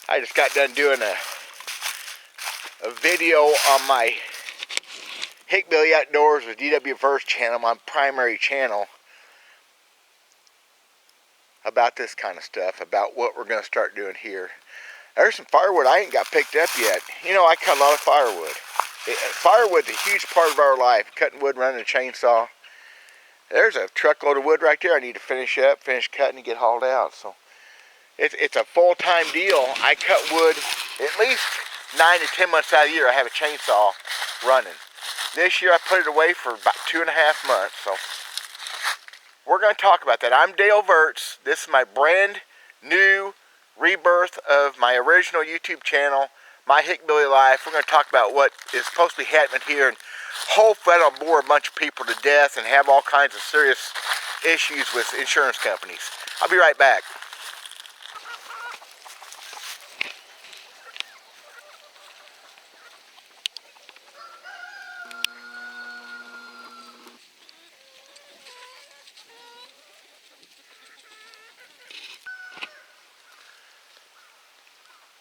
I just got done doing a video on my Hickbilly Outdoors with DW Verse channel, my primary channel, about this kind of stuff, about what we're going to start doing here. There's some firewood I ain't got picked up yet. You know, I cut a lot of firewood. Firewood's a huge part of our life, cutting wood, running a chainsaw. There's a truckload of wood right there I need to finish up, finish cutting and get hauled out. So it's a full-time deal. I cut wood at least 9 to 10 months out of the year. I have a chainsaw running. This year I put it away for about 2.5 months. So we're going to talk about that. I'm Dale Verts. This is my brand new rebirth of my original YouTube channel, My Hickbilly Life. We're going to talk about what is supposed to be happening here, and hopefully I don't bore a bunch of people to death and have all kinds of serious issues with insurance companies. I'll be right back.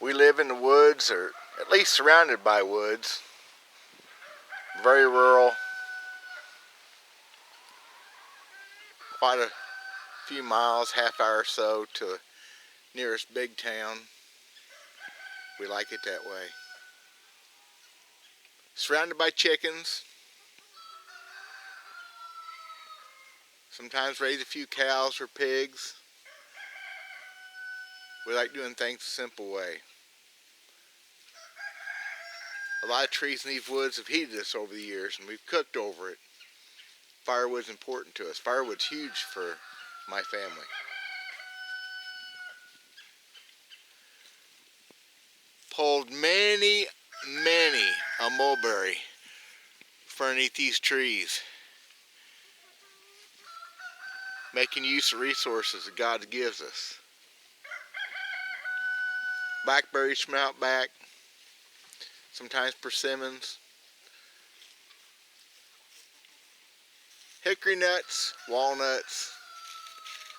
We live in the woods, or at least surrounded by woods. Very rural. Quite a few miles, half hour or so to the nearest big town. We like it that way. Surrounded by chickens. Sometimes raise a few cows or pigs. We like doing things the simple way. A lot of trees in these woods have heated us over the years, and we've cooked over it. Firewood's important to us. Firewood's huge for my family. Pulled many a mulberry from underneath these trees, making use of resources that God gives us. Blackberries from out back, sometimes persimmons, hickory nuts, walnuts,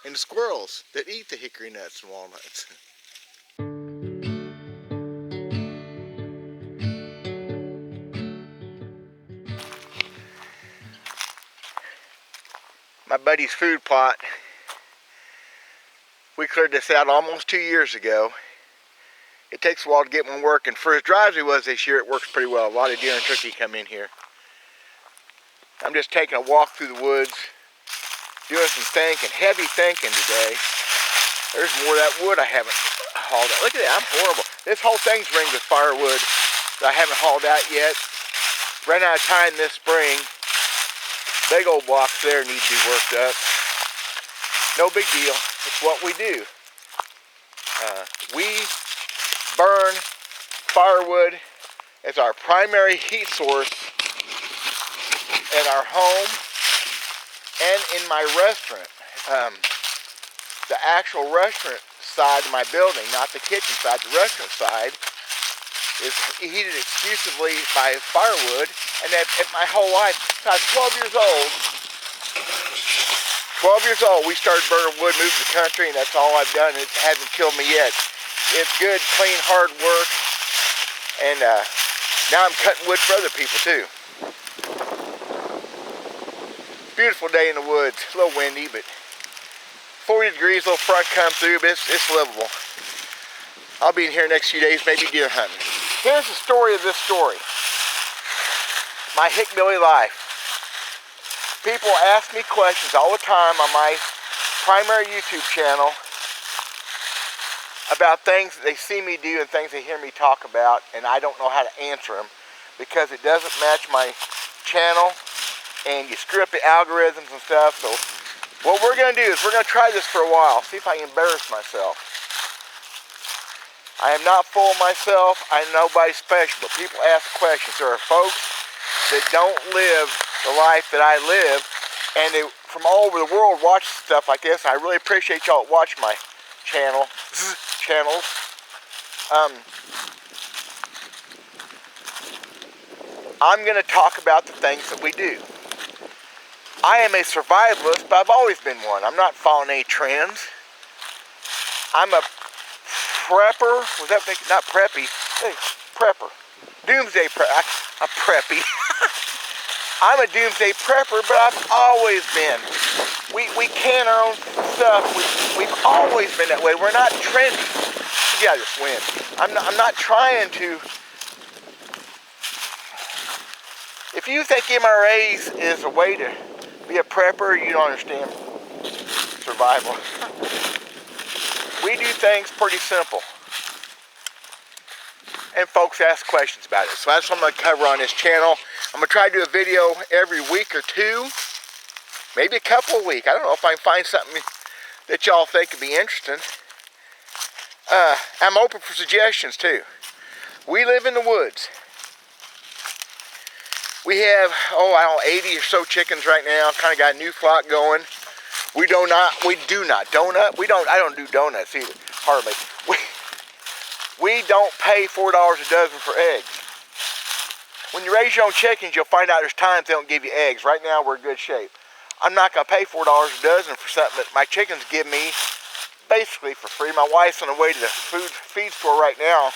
and the squirrels that eat the hickory nuts and walnuts. My buddy's food plot, we cleared this out almost 2 years ago. It takes a while to get one working. For as dry as it was this year, it works pretty well. A lot of deer and turkey come in here. I'm just taking a walk through the woods, doing some thinking, heavy thinking today. There's more of that wood I haven't hauled out. Look at that, I'm horrible. This whole thing's ringed with firewood that I haven't hauled out yet. Ran out of time this spring. Big old blocks there need to be worked up. No big deal, it's what we do. We burn firewood as our primary heat source at our home and in my restaurant. The actual restaurant side of my building, not the kitchen side, the restaurant side, is heated exclusively by firewood. And at my whole life, I was 12 years old. 12 years old, we started burning wood, moved to the country, and that's all I've done. It hasn't killed me yet. It's good, clean, hard work, and now I'm cutting wood for other people too. Beautiful day in the woods, a little windy, but 40 degrees, little front come through, but it's livable. I'll be in here next few days, maybe deer hunting. Here's the story of this story. My Hickbilly Life. People ask me questions all the time on my primary YouTube channel about things that they see me do and things they hear me talk about, and I don't know how to answer them because it doesn't match my channel, and you screw up the algorithms and stuff. So what we're going to do is we're going to try this for a while, see if I can embarrass myself. I am not full of myself. I'm nobody special, but people ask questions. There are folks that don't live the life that I live, and they from all over the world watch stuff like this. I really appreciate y'all watching my channels. I'm going to talk about the things that we do. I am a survivalist, but I've always been one. I'm not following any trends. I'm a prepper. Was that not preppy? Hey, prepper. Doomsday prepper. I'm preppy. I'm a doomsday prepper, but I've always been. We can our own stuff. We've always been that way. We're not trendy. Yeah, just win. I'm not trying to. If you think MRAs is a way to be a prepper, you don't understand survival. We do things pretty simple. And folks ask questions about it. So that's what I'm going to cover on this channel. I'm going to try to do a video every week or two. Maybe a couple of weeks. I don't know if I can find something that y'all think would be interesting. I'm open for suggestions too. We live in the woods. We have, I don't know, 80 or so chickens right now. Kind of got a new flock going. I don't do donuts either, hardly. We don't pay $4 a dozen for eggs. When you raise your own chickens, you'll find out there's times they don't give you eggs. Right now, we're in good shape. I'm not going to pay $4 a dozen for something that my chickens give me basically for free. My wife's on the way to the feed store right now,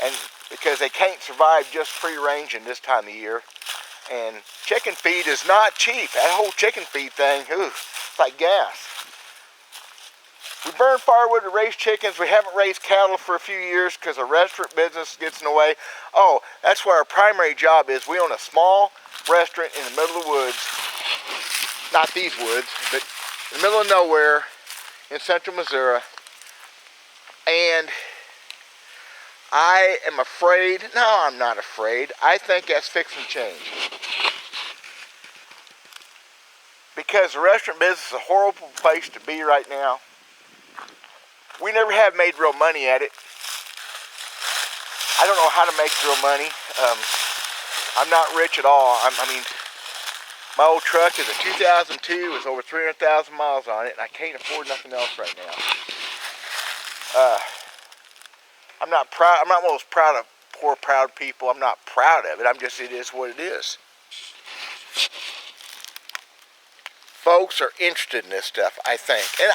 and because they can't survive just free range in this time of year. And chicken feed is not cheap. That whole chicken feed thing, it's like gas. We burn firewood to raise chickens. We haven't raised cattle for a few years because the restaurant business gets in the way. Oh, that's where our primary job is. We own a small restaurant in the middle of the woods. Not these woods, but in the middle of nowhere in central Missouri. And I am afraid. No, I'm not afraid. I think that's fixing to change. Because the restaurant business is a horrible place to be right now. We never have made real money at it. I don't know how to make real money. I'm not rich at all. I mean, my old truck is a 2002 with over 300,000 miles on it, and I can't afford nothing else right now. I'm not proud. I'm not one of those poor, proud people. I'm not proud of it. It is what it is. Folks are interested in this stuff, I think. And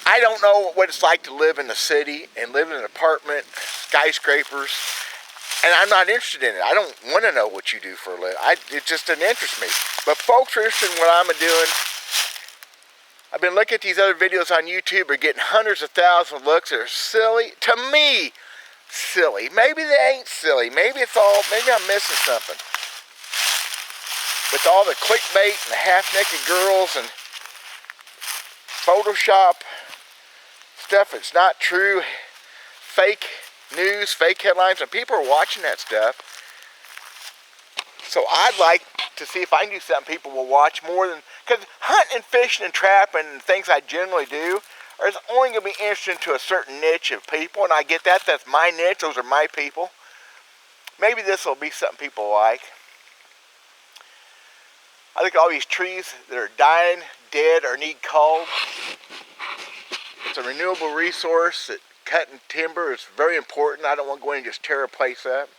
I don't know what it's like to live in the city and live in an apartment, skyscrapers, and I'm not interested in it. I don't want to know what you do for a living. It just doesn't interest me. But folks are interested in what I'm doing. I've been looking at these other videos on YouTube. They're getting hundreds of thousands of looks. They're silly. To me, silly. Maybe they ain't silly. Maybe I'm missing something. With all the clickbait and the half-naked girls and Photoshop stuff that's not true, fake news, fake headlines, and people are watching that stuff. So I'd like to see if I can do something people will watch more than, because hunting and fishing and trapping and things I generally do is only going to be interesting to a certain niche of people, and I get that. That's my niche. Those are my people. Maybe this will be something people like. I look at all these trees that are dying, dead, or need culled. It's a renewable resource. That cutting timber is very important. I don't want to go in and just tear a place up.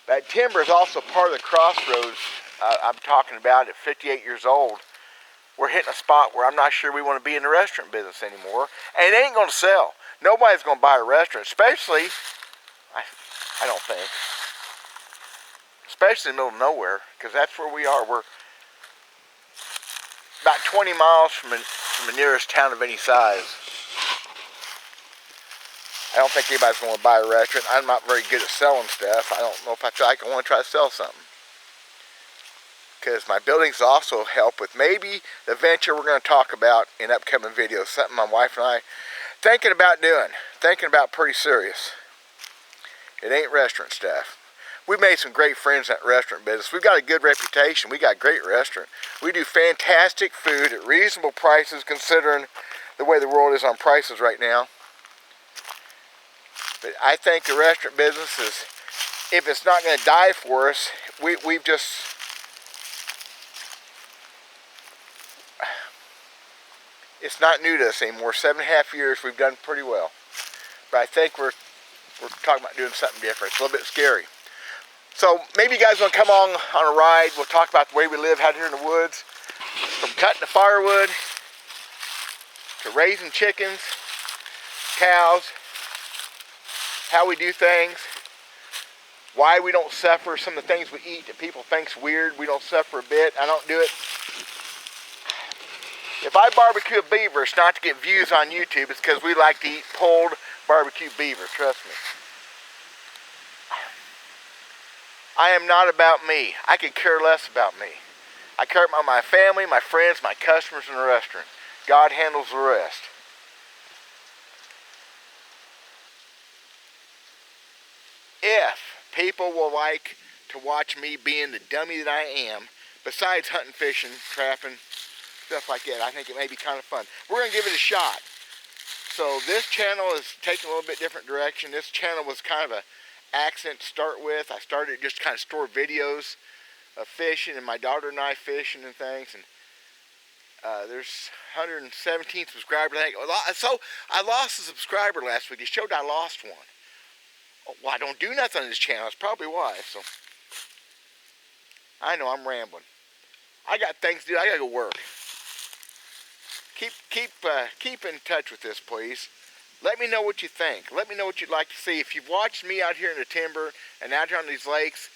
That timber is also part of the crossroads I'm talking about at 58 years old. We're hitting a spot where I'm not sure we want to be in the restaurant business anymore. And it ain't going to sell. Nobody's going to buy a restaurant, especially, I don't think, especially in the middle of nowhere, because that's where we are. We're about 20 miles from the nearest town of any size. I don't think anybody's going to buy a restaurant. I'm not very good at selling stuff. I don't know if I want to try to sell something. Because my buildings also help with maybe the venture we're going to talk about in upcoming videos. Something my wife and I thinking about doing. Thinking about pretty serious. It ain't restaurant stuff. We've made some great friends in that restaurant business. We've got a good reputation. We got a great restaurant. We do fantastic food at reasonable prices considering the way the world is on prices right now. But I think the restaurant business is, if it's not going to die for us, we've just, it's not new to us anymore. 7.5 years, we've done pretty well. But I think we're talking about doing something different. It's a little bit scary. So maybe you guys want to come on a ride. We'll talk about the way we live out here in the woods. From cutting the firewood, to raising chickens, cows, how we do things, why we don't suffer some of the things we eat that people think's weird. We don't suffer a bit. I don't do it. If I barbecue a beaver, it's not to get views on YouTube. It's because we like to eat pulled barbecue beaver. Trust me. I am not about me. I could care less about me. I care about my family, my friends, my customers in the restaurant. God handles the rest. If people will like to watch me being the dummy that I am, besides hunting, fishing, trapping, stuff like that, I think it may be kind of fun. We're going to give it a shot. So this channel is taking a little bit different direction. This channel was kind of an accident to start with. I started just kind of store videos of fishing and my daughter and I fishing and things. And there's 117 subscribers. So I lost a subscriber last week. It showed I lost one. Well, I don't do nothing on this channel. That's probably why. So I know I'm rambling. I got things to do. I gotta go work. Keep in touch with this, please. Let me know what you think. Let me know what you'd like to see. If you've watched me out here in the timber and out here on these lakes,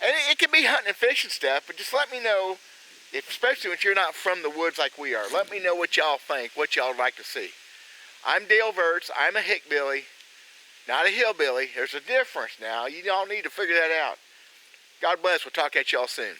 and it can be hunting and fishing stuff, but just let me know, especially when you're not from the woods like we are. Let me know what y'all think, what y'all would like to see. I'm Dale Verts. I'm a Hickbilly, not a hillbilly. There's a difference now. You all need to figure that out. God bless. We'll talk at y'all soon.